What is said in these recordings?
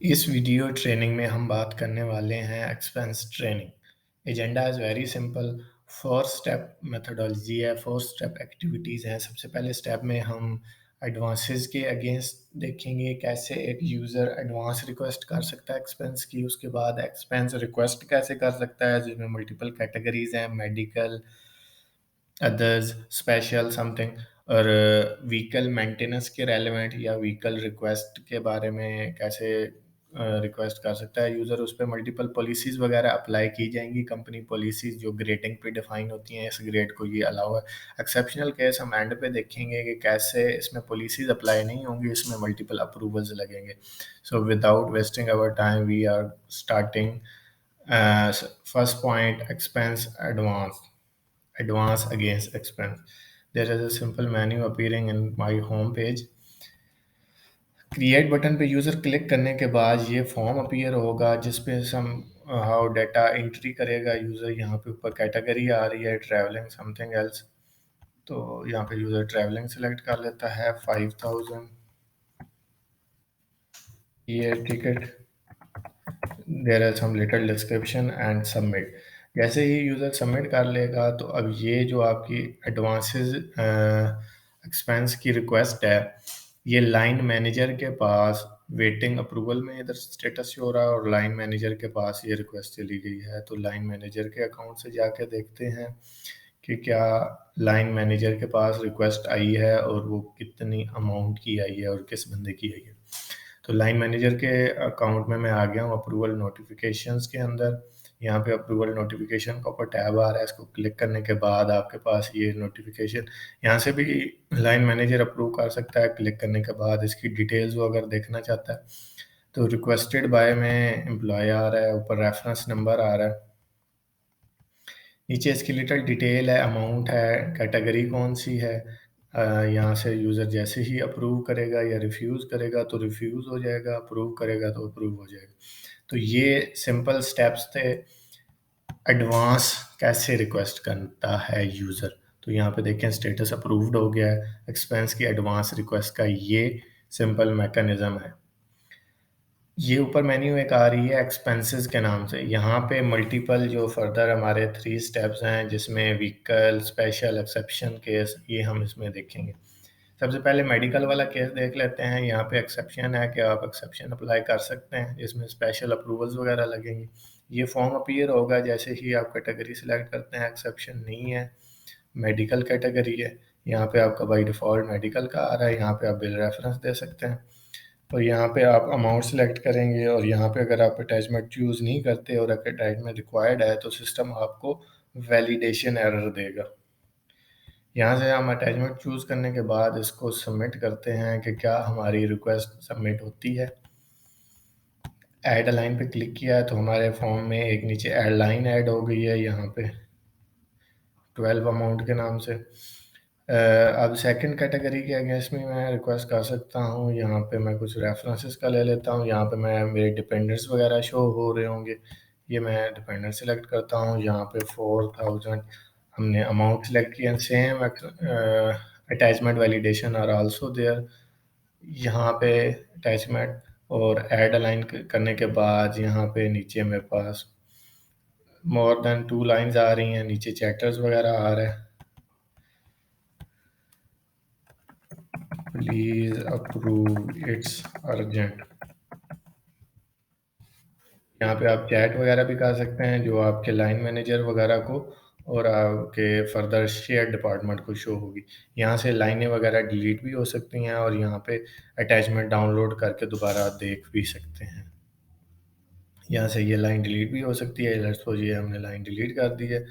इस video training में हम बात करने वाले हैं expense training. Agenda is very simple. 4 step methodology है, 4 स्टेप एक्टिविटीज़ हैं। सबसे पहले स्टेप में हम एडवांसेस के अगेंस्ट देखेंगे, कैसे एक यूज़र एडवांस रिक्वेस्ट कर सकता है एक्सपेंस की। उसके बाद एक्सपेंस रिक्वेस्ट कैसे कर सकता है, जिसमें मल्टीपल कैटेगरीज हैं, मेडिकल, अदर्स, स्पेशल, समथिंग। और व्हीकल मेंटेनेंस के रेलेवेंट या व्हीकल रिक्वेस्ट के बारे में कैसे रिक्वेस्ट कर सकता है यूज़र। उस पर मल्टीपल पॉलिसीज़ वगैरह अप्लाई की जाएंगी, कंपनी पॉलिसीज़ जो ग्रेडिंग पे डिफाइन होती हैं। इस ग्रेड को ये अलाउ है। एक्सेप्शनल केस हम एंड पे देखेंगे कि कैसे इसमें पॉलिसीज़ अप्लाई नहीं होंगी, इसमें मल्टीपल अप्रूवल्स लगेंगे। So without wasting our time we are starting. First point, expense advance against expense. There is a simple menu appearing in my home page. Create button पे यूज़र क्लिक करने के बाद ये form appear होगा, जिस पे some how data entry करेगा user. यहाँ पे ऊपर कैटेगरी आ रही है ट्रैवलिंग समथिंग एल्स, तो यहाँ पे यूज़र ट्रैवलिंग सेलेक्ट कर लेता है। 5000 ये ticket, there are some little description and submit. जैसे ही यूज़र सबमिट कर लेगा तो अब ये जो आपकी एडवांसेस एक्सपेंस की रिक्वेस्ट है, ये लाइन मैनेजर के पास वेटिंग अप्रूवल में इधर स्टेटस शो हो रहा है, और लाइन मैनेजर के पास ये रिक्वेस्ट चली गई है। तो लाइन मैनेजर के अकाउंट से जाके देखते हैं कि क्या लाइन मैनेजर के पास रिक्वेस्ट आई है और वो कितनी अमाउंट की आई है और किस बंदे की आई है। तो लाइन मैनेजर के अकाउंट में मैं आ गया हूँ अप्रूवल नोटिफिकेशंस के अंदर। यहाँ पे अप्रूवल नोटिफिकेशन का ऊपर टैब आ रहा है, इसको क्लिक करने के बाद आपके पास ये नोटिफिकेशन, यहाँ से भी लाइन मैनेजर अप्रूव कर सकता है। क्लिक करने के बाद इसकी डिटेल्स वो अगर देखना चाहता है तो रिक्वेस्टेड बाय में एम्प्लॉय आ रहा है, ऊपर रेफरेंस नंबर आ रहा है, नीचे इसकी लिटिल डिटेल है, अमाउंट है, कैटेगरी कौन सी है। यहाँ से यूज़र जैसे ही अप्रूव करेगा या रिफ्यूज़ करेगा तो रिफ्यूज़ हो जाएगा, अप्रूव करेगा तो अप्रूव हो जाएगा। तो ये सिंपल स्टेप्स थे एडवांस कैसे रिक्वेस्ट करता है यूज़र। तो यहाँ पे देखें स्टेटस अप्रूव्ड हो गया है। एक्सपेंस की एडवांस रिक्वेस्ट का ये सिंपल मैकेनिज्म है। ये ऊपर मेन्यू एक आ रही है एक्सपेंसेस के नाम से। यहाँ पे मल्टीपल जो फर्दर हमारे 3 स्टेप्स हैं, जिसमें व्हीकल, स्पेशल, एक्सेप्शन केस, ये हम इसमें देखेंगे। सबसे पहले मेडिकल वाला केस देख लेते हैं। यहाँ पे एक्सेप्शन है कि आप एक्सेप्शन अप्लाई कर सकते हैं, जिसमें स्पेशल अप्रूवल्स वगैरह लगेंगी। ये फॉर्म अपीयर होगा जैसे ही आप कैटेगरी सिलेक्ट करते हैं। एक्सेप्शन नहीं है, मेडिकल कैटेगरी है। यहाँ पे आपका बाई डिफ़ॉल्ट मेडिकल का आ रहा है। यहाँ पे आप बिल रेफरेंस दे सकते हैं और यहाँ पे आप अमाउंट सेलेक्ट करेंगे। और यहाँ पे अगर आप अटैचमेंट यूज़ नहीं करते और अटैचमेंट रिक्वायर्ड है तो सिस्टम आपको वैलिडेशन एरर देगा। यहाँ से हम अटैचमेंट चूज़ करने के बाद इसको सबमिट करते हैं कि क्या हमारी रिक्वेस्ट सबमिट होती है। ऐड लाइन पे क्लिक किया तो हमारे फॉर्म में एक नीचे ऐड लाइन ऐड हो गई है, यहाँ पे 12 अमाउंट के नाम से। अब सेकंड कैटेगरी के अगेंस्ट में मैं रिक्वेस्ट कर सकता हूँ। यहाँ पे मैं कुछ रेफरेंसेस का ले लेता हूँ। यहाँ पे मैं मेरे डिपेंडेंट्स वगैरह शो हो रहे होंगे, ये मैं डिपेंडेंट सेलेक्ट करता हूँ। यहाँ पे 4000 हमने अमाउंट सेलेक्ट किया। Same attachment validation are also there. यहाँ पे अटैचमेंट और ऐड अलाइन करने के बाद यहाँ पे नीचे मेरे पास मोर देन 2 लाइंस आ रही हैं, नीचे चैप्टर्स वगैरह आ रहा है। Please approve, it's urgent. यहाँ पे आप चैट वगैरह भी कर सकते हैं, जो आपके लाइन मैनेजर वगैरह को और आपके फर्दर शेयर डिपार्टमेंट को शो होगी। यहाँ से लाइनें वगैरह डिलीट भी हो सकती हैं और यहाँ पे अटैचमेंट डाउनलोड करके दोबारा देख भी सकते हैं। यहाँ से ये लाइन डिलीट भी हो सकती है। लेट्स सपोज ये हमने लाइन डिलीट कर दी है,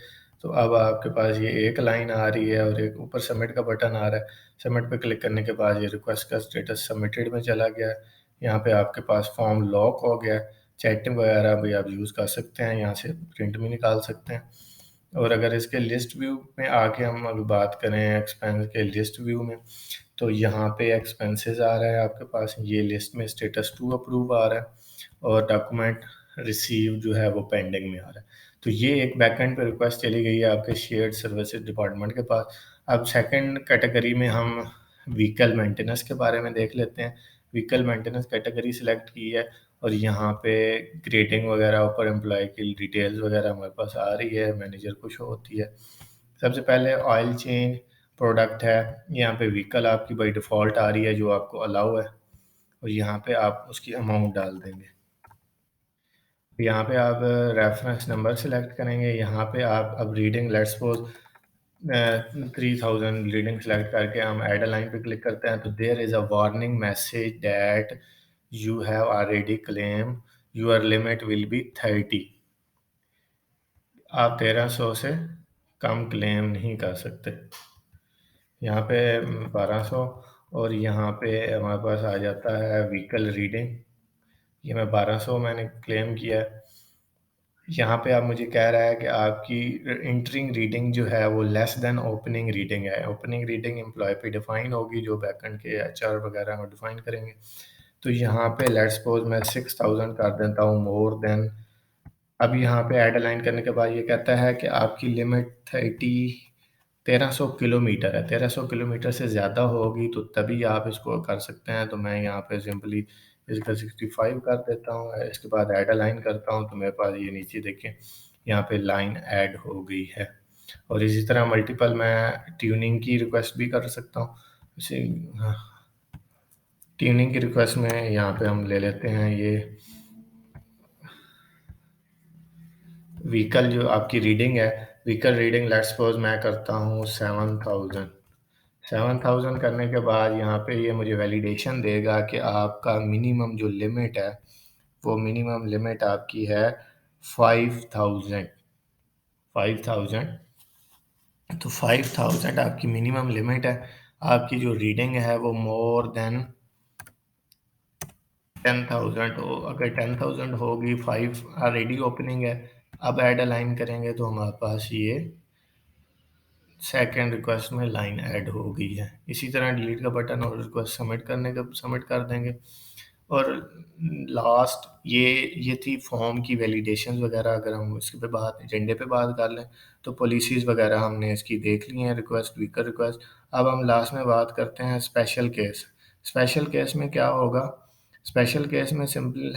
तो अब आपके पास ये एक लाइन आ रही है और एक ऊपर सबमिट का बटन आ रहा है। सबमिट पे क्लिक करने के बाद ये रिक्वेस्ट का स्टेटस सबमिटेड में चला गया है। यहाँ पे आपके पास फॉर्म लॉक हो गया है। चैटिंग वगैरह भी आप यूज़ कर सकते हैं, यहाँ से प्रिंट भी निकाल सकते हैं। और अगर इसके लिस्ट व्यू में आके हम अभी बात करें एक्सपेंस के लिस्ट व्यू में, तो यहाँ पे एक्सपेंसेस आ रहा है आपके पास। ये लिस्ट में स्टेटस 2 अप्रूव आ रहा है और डॉक्यूमेंट रिसीव जो है वो पेंडिंग में आ रहा है। तो ये एक बैकएंड पे रिक्वेस्ट चली गई है आपके शेयर्ड सर्विसेज डिपार्टमेंट के पास। अब सेकंड कैटेगरी में हम व्हीकल मेंटेनेंस के बारे में देख लेते हैं। व्हीकल मेंटेनेंस कैटेगरी सिलेक्ट की है और यहाँ पे ग्रेडिंग वगैरह ऊपर एम्प्लॉय की डिटेल्स वगैरह हमारे पास आ रही है, मैनेजर को शो होती है। सबसे पहले ऑयल चेंज प्रोडक्ट है, यहाँ पे व्हीकल आपकी बाई डिफ़ॉल्ट आ रही है जो आपको अलाउ है और यहाँ पे आप उसकी अमाउंट डाल देंगे। यहाँ पे आप रेफरेंस नंबर सेलेक्ट करेंगे, यहाँ पे आप अब reading let's suppose 3000 reading select करके हम ऐड अ लाइन पे क्लिक करते हैं तो there is a warning message that you have already claim your limit will be 30। आप 1300 से कम क्लेम नहीं कर सकते। यहाँ पे 1200 और यहाँ पे हमारे पास आ जाता है व्हीकल रीडिंग, ये मैं 1200 मैंने क्लेम किया है। यहाँ पे आप मुझे कह रहा है कि आपकी इंटरिंग रीडिंग जो है वो लेस देन ओपनिंग रीडिंग है। ओपनिंग रीडिंग एम्प्लॉय पे डिफाइन होगी, जो बैकएंड के एचआर वगैरह को डिफाइन करेंगे। तो यहाँ पे लेट्स सपोज मैं 6000 कर देता हूँ मोर देन। अब यहाँ पे ऐड अलाइन करने के बाद ये कहता है कि आपकी लिमिट 1300 किलोमीटर है। 1300 किलोमीटर से ज़्यादा होगी तो तभी आप इसको कर सकते हैं। तो मैं यहाँ पे सिंपली इसका 65 कर देता हूँ, इसके बाद ऐड अलाइन करता हूँ तो मेरे पास ये नीचे देखें यहाँ पे लाइन ऐड हो गई है। और इसी तरह मल्टीपल मैं ट्यूनिंग की रिक्वेस्ट भी कर सकता हूँ। इसे ट्यूनिंग की रिक्वेस्ट में यहाँ पे हम ले लेते हैं ये व्हीकल जो आपकी रीडिंग है, व्हीकल रीडिंग लेट्स सपोज मैं करता हूँ 7000। 7000 करने के बाद यहाँ पे ये मुझे वैलिडेशन देगा कि आपका मिनिमम जो लिमिट है वो मिनिमम लिमिट आपकी है 5000। 5000 तो 5000 आपकी मिनिमम लिमिट है। आपकी जो रीडिंग है वो मोर देन 10,000 हो, अगर 10,000 होगी, 5 ऑलरेडी ओपनिंग है। अब ऐड अलाइन करेंगे तो हमारे पास ये सेकंड रिक्वेस्ट में लाइन ऐड हो गई है। इसी तरह डिलीट का बटन और रिक्वेस्ट सबमिट करने का सबमिट कर देंगे। और लास्ट ये थी फॉर्म की वैलिडेशंस वगैरह। अगर हम इसके पे बात एजेंडे पे बात कर लें तो पॉलिसीज़ वगैरह हमने इसकी देख ली हैं, रिक्वेस्ट व्हीकल रिक्वेस्ट। अब हम लास्ट में बात करते हैं स्पेशल केस। स्पेशल केस में क्या होगा? स्पेशल केस में सिंपल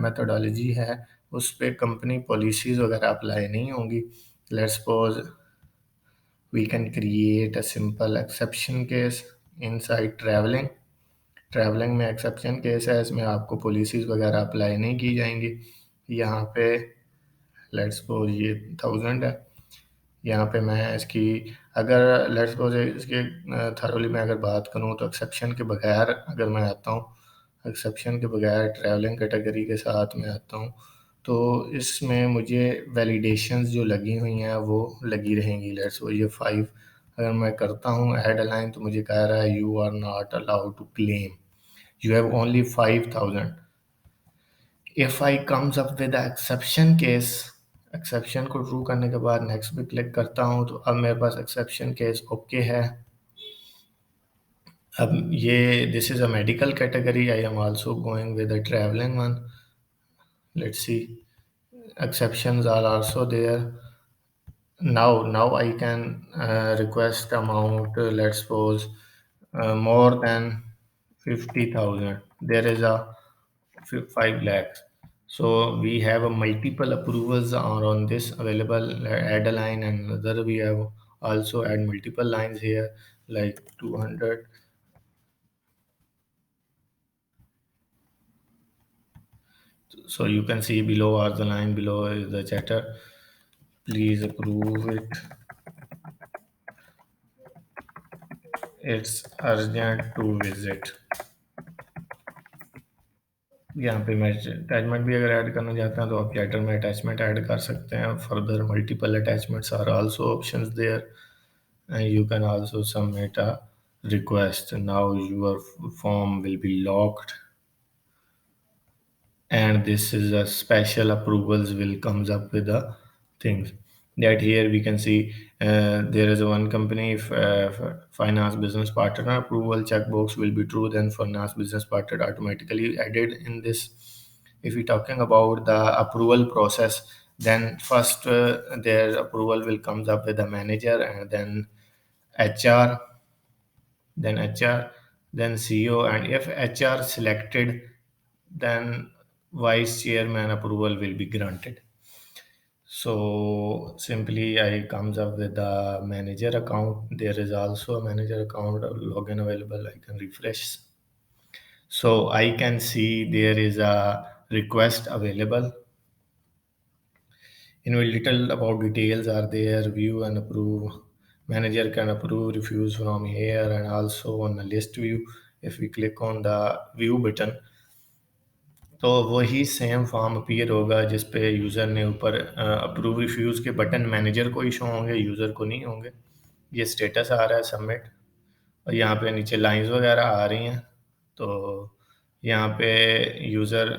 मेथोडोलॉजी है, उस पे कंपनी पॉलिसीज़ वगैरह अप्लाई नहीं होंगी। Let's suppose we can create a simple exception case inside traveling। Travelling में एक्सेप्शन केस है, इसमें आपको पॉलिसीज़ वगैरह अप्लाई नहीं की जाएंगी। यहाँ पे लेट्स सपोज ये 1000 है, यहाँ पे मैं इसकी अगर लेट्स सपोज इसके थरोली में अगर बात करूँ तो एक्सेप्शन के बगैर अगर मैं आता हूँ, एक्सेप्शन के बगैर ट्रैवलिंग कैटेगरी के साथ मैं आता हूँ तो इसमें मुझे वैलिडेशंस जो लगी हुई हैं वो लगी रहेंगी। लेट्स सपोज ये 5 अगर मैं करता हूँ ऐड अलाइन तो मुझे कह रहा है you are not allowed to claim, you have only 5000। if I comes up with the exception case, exception को ट्रू करने के बाद नेक्स्ट पे क्लिक करता हूँ तो अब मेरे पास एक्सेप्शन केस ओके है। अब ये this is a medical category, I am also going with a travelling one. Let's see, exceptions are also there। Now I can request amount, let's suppose more than 50,000, there is a 5 lakhs. So we have a multiple approvals are on this available, add a line and other we have also add multiple lines here like 200. So you can see below are the line below is the chatter, please approve it, it's urgent to visit। यहाँ पे मैं attachment भी अगर add करना चाहते हैं तो आप लेटर में अटैचमेंट ऐड कर सकते हैं। Further multiple attachments are also options there and you can also submit a request। now your form will be locked and this is a special approvals will comes up with the things that here we can see there is one company, if finance business partner approval checkbox will be true, then finance business partner automatically added in this। if we're talking about the approval process, then first their approval will comes up with the manager and then HR, then HR, then CEO, and if HR selected, then vice chairman approval will be granted. So simply I comes up with the manager account. There is also a manager account login available. I can refresh. So I can see there is a request available. In a little about details are there, view and approve. Manager can approve, refuse from here, and also on the list view. If we click on the view button, तो वही same form appear होगा जिस पे user ने ऊपर approve refuse के button manager को ही show होंगे, यूज़र को नहीं होंगे। ये स्टेटस आ रहा है सबमिट, और यहाँ पे नीचे लाइंस वगैरह आ रही हैं। तो यहाँ पे यूज़र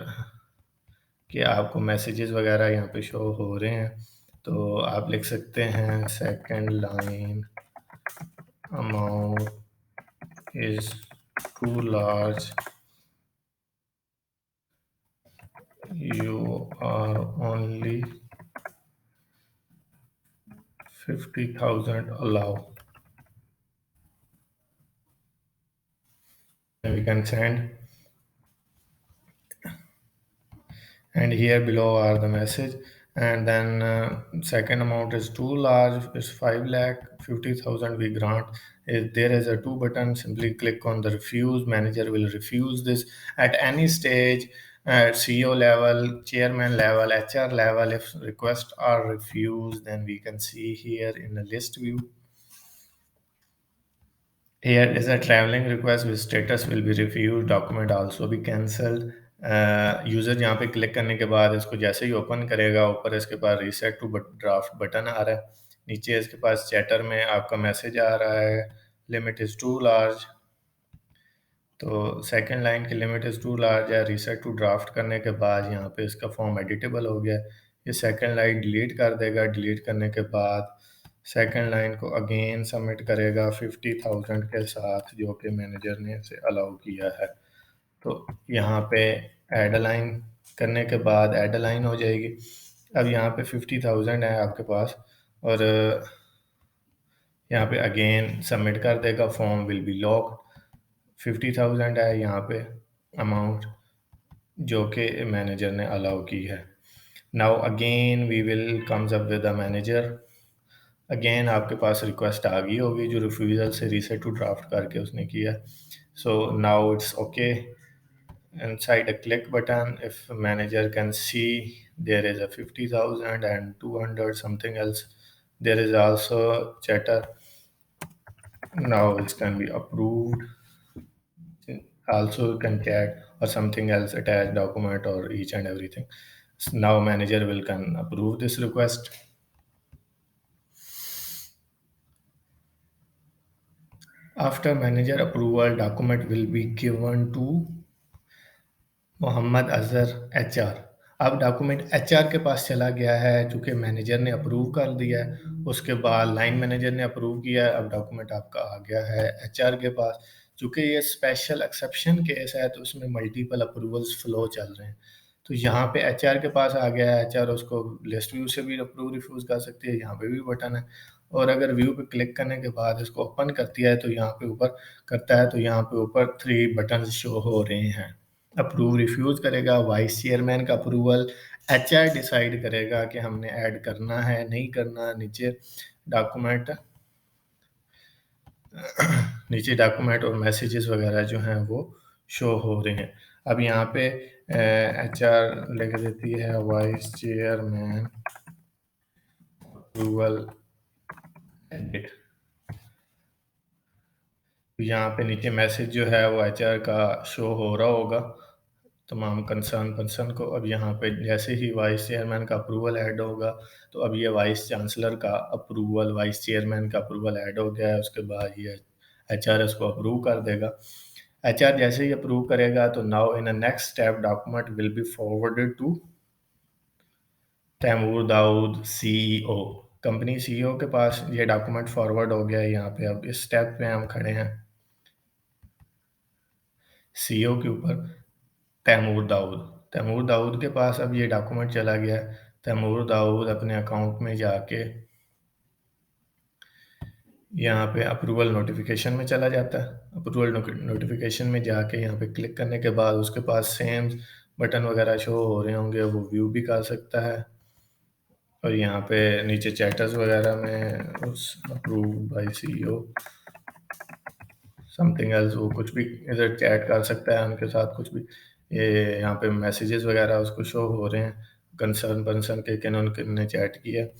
के आपको मैसेजेस वगैरह यहाँ पे शो हो रहे हैं। तो आप लिख सकते हैं second line amount is too large, you are only 50,000 allow. And we can send, and here below are the message. And then second amount is too large, is 5 lakh 50,000 we grant. If there is a two button, simply click on the refuse. Manager will refuse this at any stage, at CEO level, chairman level, HR level. If requests are refused, then we can see here in the list view. Here is a traveling request with status will be refused, document also be cancelled. User यहाँ पे click करने के बाद इसको जैसे ही open करेगा, ऊपर इसके पास रीसेट टू ड्राफ्ट बटन आ रहा है, नीचे इसके पास चैटर में आपका मैसेज आ रहा है लिमिट इज़ टू लार्ज। तो सेकंड लाइन की लिमिट इज़ टू लार्ज है, रीसेट टू ड्राफ्ट करने के बाद यहाँ पे इसका फॉर्म एडिटेबल हो गया। ये सेकंड लाइन डिलीट कर देगा, डिलीट करने के बाद सेकंड लाइन को अगेन सबमिट करेगा 50,000 के साथ, जो कि मैनेजर ने इसे अलाउ किया है। तो यहाँ पे ऐड लाइन करने के बाद ऐड लाइन हो जाएगी। अब यहाँ पे 50,000 है आपके पास, और यहाँ पे अगेन सबमिट कर देगा, फॉर्म विल बी लॉक। 50,000 है यहाँ पे अमाउंट जो कि मैनेजर ने अलाउ की है। Now again we will comes up with the manager. अगेन आपके पास रिक्वेस्ट आ गई होगी जो रिफ्यूज़ल से रीसेट टू ड्राफ्ट करके उसने किया। So now it's okay. Inside a click button, if manager can see there is a 50,000 and 200 something else, there is also chatter. Now it can be approved. Also can tag or something else, attach document or each and everything. So now manager will can approve this request. After manager approval, document will be given to Mohammad Azhar HR। अब document HR के पास चला गया है, चूँकि manager ने approve कर दिया है, उसके बाद लाइन मैनेजर ने अप्रूव किया है, अब डॉक्यूमेंट आपका आ गया है HR के पास। चूँकि ये स्पेशल एक्सेप्शन केस है, तो उसमें मल्टीपल अप्रूवल्स फ्लो चल रहे हैं। तो यहाँ पे HR के पास आ गया है, HR उसको लिस्ट व्यू से भी अप्रूव रिफ्यूज़ कर सकती है, यहाँ पे भी बटन है। और अगर व्यू पे क्लिक करने के बाद इसको ओपन करती है, तो यहाँ पे ऊपर करता है, तो यहाँ पे ऊपर 3 बटन्स शो हो रहे हैं। अप्रूव रिफ्यूज़ करेगा, वाइस चेयरमैन का अप्रूवल, HR डिसाइड करेगा कि हमने ऐड करना है, नहीं करना। नीचे डॉक्यूमेंट और मैसेजेस वगैरह जो हैं वो शो हो रहे हैं। अब यहाँ पे HR लिख देती है वाइस चेयरमैन अप्रूवल एडिट। यहाँ पे नीचे मैसेज जो है वो HR का शो हो रहा होगा तमाम कंसर्न पर्सन को। अब यहाँ पे जैसे ही वाइस चेयरमैन का अप्रूवल ऐड होगा, तो अब ये वाइस चांसलर का अप्रूवल, वाइस चेयरमैन का अप्रूवल ऐड हो गया है। उसके बाद ये HR इसको अप्रूव कर देगा। HR जैसे ही अप्रूव करेगा, तो now in a next step document will be forwarded to Taimur Dawood CEO। कंपनी CEO के पास ये डॉक्यूमेंट फॉरवर्ड हो गया है। यहाँ पे अब इस स्टेप पे हम खड़े हैं CEO के ऊपर, तैमूर दाऊद के पास अब ये डॉक्यूमेंट चला गया। तैमूर दाऊद अपने अकाउंट में जाके यहाँ पे अप्रूवल नोटिफ़िकेशन में चला जाता है। अप्रूवल नोटिफ़िकेशन में जाके यहाँ पे क्लिक करने के बाद उसके पास सेम बटन वगैरह शो हो रहे होंगे, वो व्यू भी कर सकता है। और यहाँ पे नीचे चैटर्स वगैरह में उस approve by CEO something else, वो कुछ भी इधर चैट कर सकता है उनके साथ कुछ भी। ये यहाँ पे मैसेजेस वगैरह उसको शो हो रहे हैं, कंसर्न पर्सन के किन्होंने चैट किया है।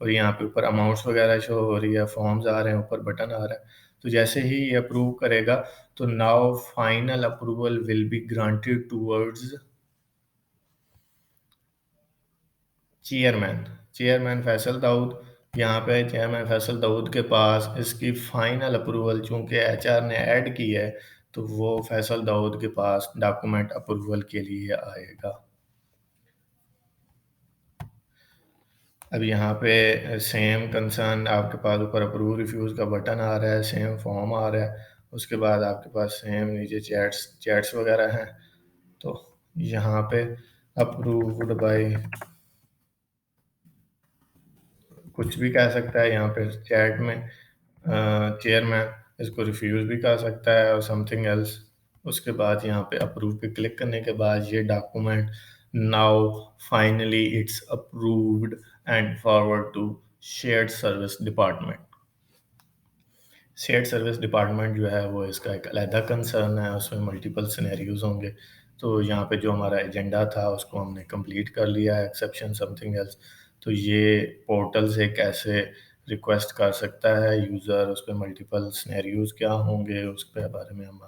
और यहाँ पे ऊपर अमाउंट्स वगैरह शो हो रही है, फॉर्म्स आ रहे हैं, ऊपर बटन आ रहा है। तो जैसे ही ये अप्रूव करेगा तो now final approval will be granted towards chairman chairman Faisal Dawood. यहाँ पे चेयरमैन फैसल दाऊद के पास इसकी फाइनल अप्रूवल, चूंकि एचआर ने ऐड की है, तो वो फैसल दाऊद के पास डॉक्यूमेंट अप्रूवल के लिए आएगा। अब यहाँ पे सेम कंसर्न आपके पास ऊपर अप्रूव रिफ्यूज़ का बटन आ रहा है, सेम फॉर्म आ रहा है। उसके बाद आपके पास सेम नीचे चैट्स चैट्स वगैरह हैं। तो यहाँ पे अप्रूव्ड बाय कुछ भी कह सकता है यहाँ पे चैट में चेयरमैन, इसको रिफ्यूज़ भी कर सकता है और समथिंग एल्स। उसके बाद यहाँ पे अप्रूव पे क्लिक करने के बाद ये document now finally it's approved and forward to shared service department. Shared service department जो है वो इसका एक अलहदा कंसर्न है, उसमें मल्टीपल सिनेरियोज होंगे। तो यहाँ पे जो हमारा एजेंडा था उसको हमने कंप्लीट कर लिया है, एक्सेप्शन समथिंग एल्स। तो ये पोर्टल से कैसे रिक्वेस्ट कर सकता है यूज़र, उस पे मल्टीपल सिनेरियोज क्या होंगे, उस पे बारे में हम